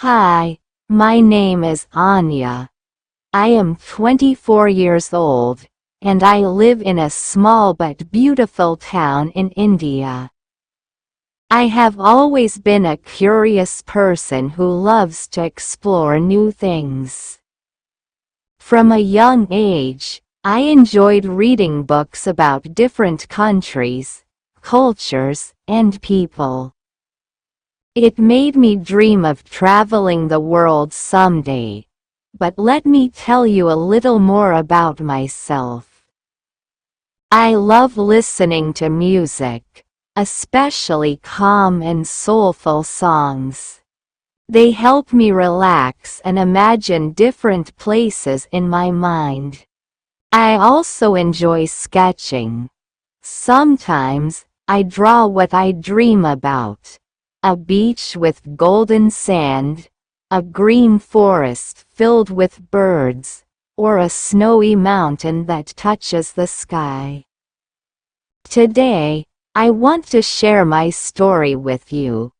Hi, my name is Anya. I am 24 years old, and I live in a small but beautiful town in India. I have always been a curious person who loves to explore new things. From a young age, I enjoyed reading books about different countries, cultures, and people. It made me dream of traveling the world someday. But let me tell you a little more about myself. I love listening to music, especially calm and soulful songs. They help me relax and imagine different places in my mind. I also enjoy sketching. Sometimes, I draw what I dream about. A beach with golden sand, a green forest filled with birds, or a snowy mountain that touches the sky. Today, I want to share my story with you.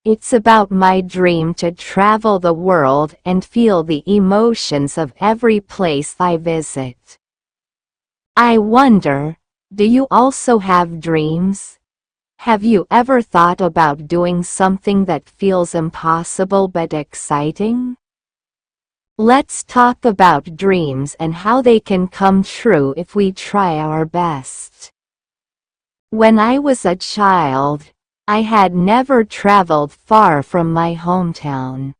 It's about my dream to travel the world and feel the emotions of every place I visit. I wonder, do you also have dreams? Have you ever thought about doing something that feels impossible but exciting? Let's talk about dreams and how they can come true if we try our best. When I was a child, I had never traveled far from my hometown.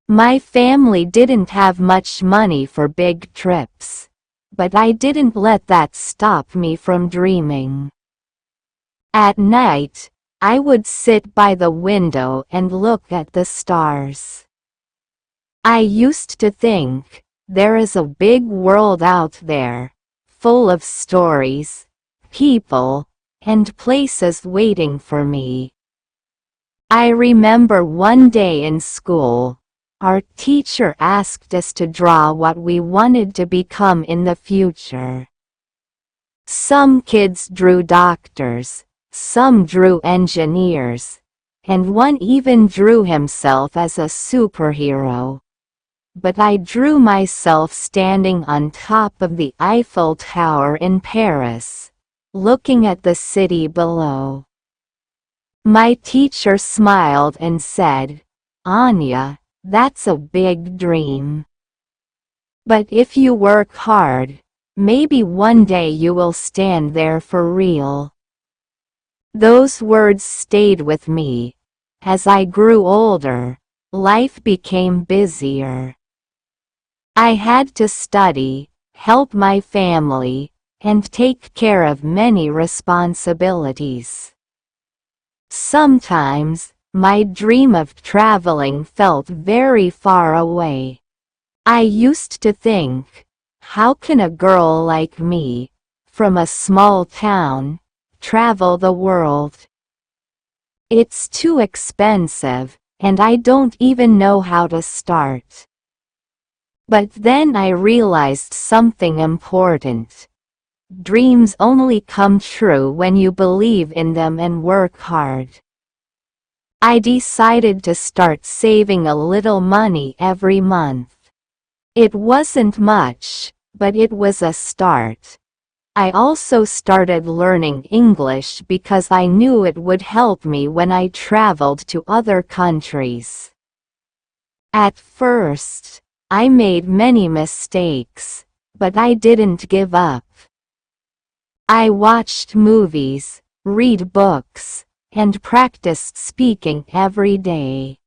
My family didn't have much money for big trips, but I didn't let that stop me from dreaming. At night, I would sit by the window and look at the stars. I used to think, there is a big world out there, full of stories, people, and places waiting for me. I remember one day in school, our teacher asked us to draw what we wanted to become in the future. Some kids drew doctors, some drew engineers, and one even drew himself as a superhero. But I drew myself standing on top of the Eiffel Tower in Paris, looking at the city below. My teacher smiled and said, "Anya, that's a big dream. But if you work hard, maybe one day you will stand there for real." Those words stayed with me. As I grew older, life became busier. I had to study, help my family, and take care of many responsibilities. Sometimes, my dream of traveling felt very far away. I used to think, how can a girl like me, from a small town, travel the world? It's too expensive, and I don't even know how to start. But then I realized something important. Dreams only come true when you believe in them and work hard. I decided to start saving a little money every month. It wasn't much, but it was a start. I also started learning English because I knew it would help me when I traveled to other countries. At first, I made many mistakes, but I didn't give up. I watched movies, read books, and practiced speaking every day.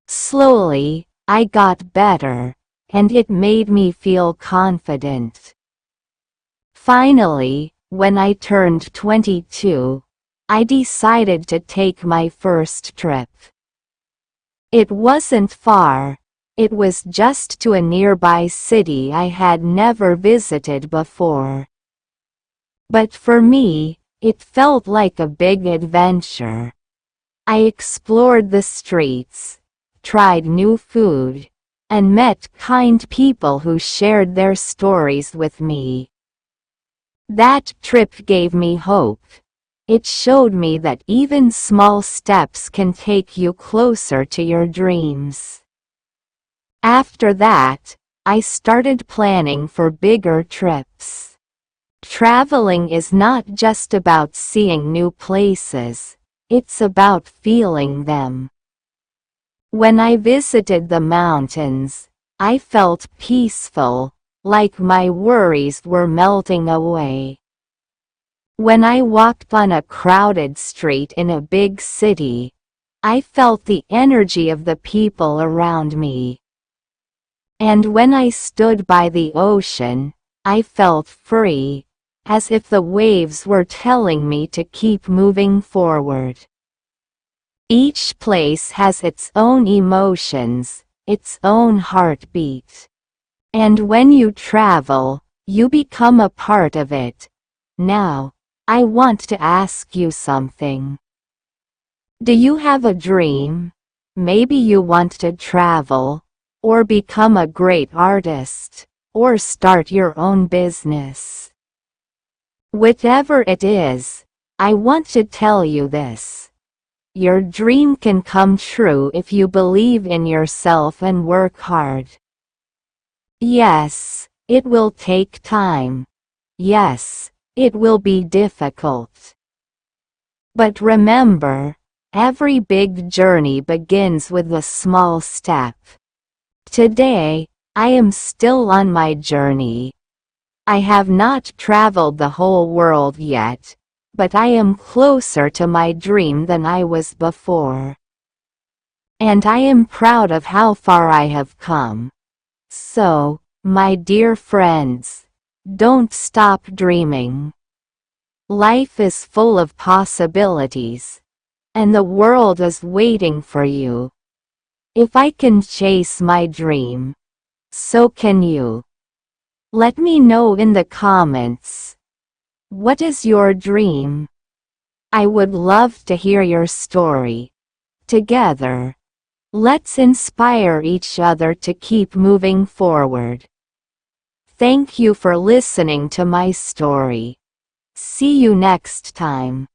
Slowly, I got better, and it made me feel confident. Finally, when I turned 22, I decided to take my first trip. It wasn't far, it was just to a nearby city I had never visited before. But for me, it felt like a big adventure. I explored the streets, tried new food, and met kind people who shared their stories with me. That trip gave me hope. It showed me that even small steps can take you closer to your dreams. After that, I started planning for bigger trips. Traveling is not just about seeing new places, it's about feeling them. When I visited the mountains, I felt peaceful, like my worries were melting away. When I walked on a crowded street in a big city, I felt the energy of the people around me. And when I stood by the ocean, I felt free, as if the waves were telling me to keep moving forward. Each place has its own emotions, its own heartbeat. And when you travel, you become a part of it. Now, I want to ask you something. Do you have a dream? Maybe you want to travel, or become a great artist, or start your own business. Whatever it is, I want to tell you this. Your dream can come true if you believe in yourself and work hard. Yes, it will take time. Yes, it will be difficult. But remember, every big journey begins with a small step. Today, I am still on my journey. I have not traveled the whole world yet, but I am closer to my dream than I was before. And I am proud of how far I have come. So, my dear friends, don't stop dreaming. Life is full of possibilities, and the world is waiting for you. If I can chase my dream, so can you. Let me know in the comments. What is your dream? I would love to hear your story. Together, let's inspire each other to keep moving forward. Thank you for listening to my story. See you next time.